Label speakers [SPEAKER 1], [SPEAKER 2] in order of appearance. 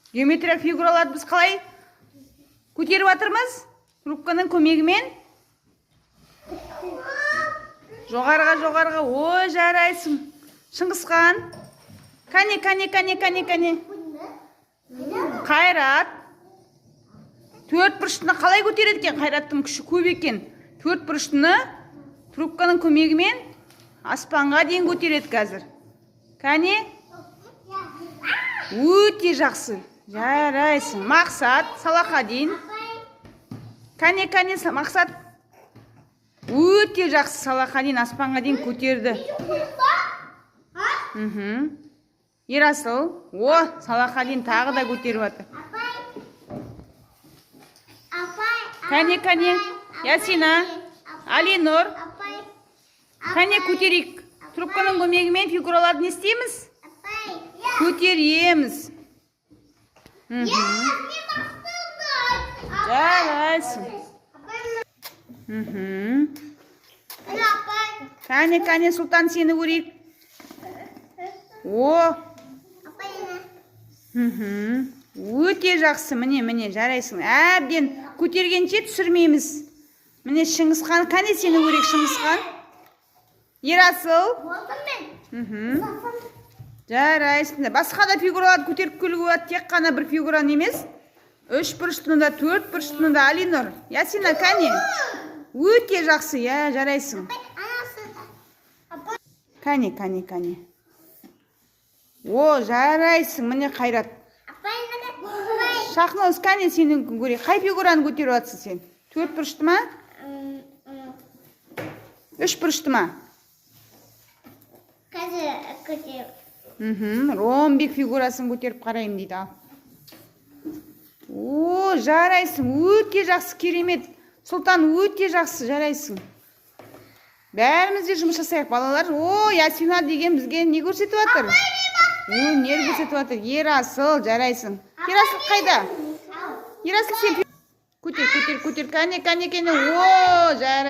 [SPEAKER 1] Геометриялық фигураларды біз қалай көтеріп жатырмыз? Трубканың көмегімен жоғарыға. Ой, жарайсың. Шыңғысхан. Кәне. Қайрат. Төрт бұрышты қалай көтереді екен? Қайраттың күші көп екен. Төрт бұрышты трубканың көмегімен аспанға дейін көтереді қазір. Кәне? Өте жақсы. Жарайсың. Мақсат, Салахадин. Кәне, Мақсат. Өте жақсы. Салахадин аспанға дейін көтерді. Ерасыл. Салахадин тағы да көтеріп жатыр. Кәне. Ясина. Алинор. Кәне көтерейік. Трубканың көмегімен фигураларды не істейміз? Көтереміз. Жарайсың. Кәне, Сұлтан, сені көрейік. Өте жақсы. Міне, жарайсың. Әбден көтергенше түсірмейміз. Міне, Шыңғысхан. Кәне, сені көрейік, Шыңғысхан. Ерасыл. Жарайсың. Басқа да фигураларды көтеріп келуге болады. Тек қана бір фигураны емес. Үш бұрыштында, төрт бұрыштында Алинор. Ясина, кәне. Өте жақсы. Жарайсың. Кәне. Жарайсың. Міне Қайрат. Шахназ, кәне сені көрейік. Қай фигураны көтеріп жатсың сен? Төрт бұрышты ма? Үш бұрышты ма? Ромбик фигурасын көтеріп қарайым дейді. Жарайсың. Өте жақсы, керемет. Сұлтан, өте жақсы, жарайсың. Бәрімізде жұмыс жасайық, балалар. Ясина деген бізге не көрсетіп жатыр? Өнер көрсетіп жатыр. Ерасыл, жарайсың. Ерасыл қайда? Ерасыл, сен көтер. Кәне. Жарайсың.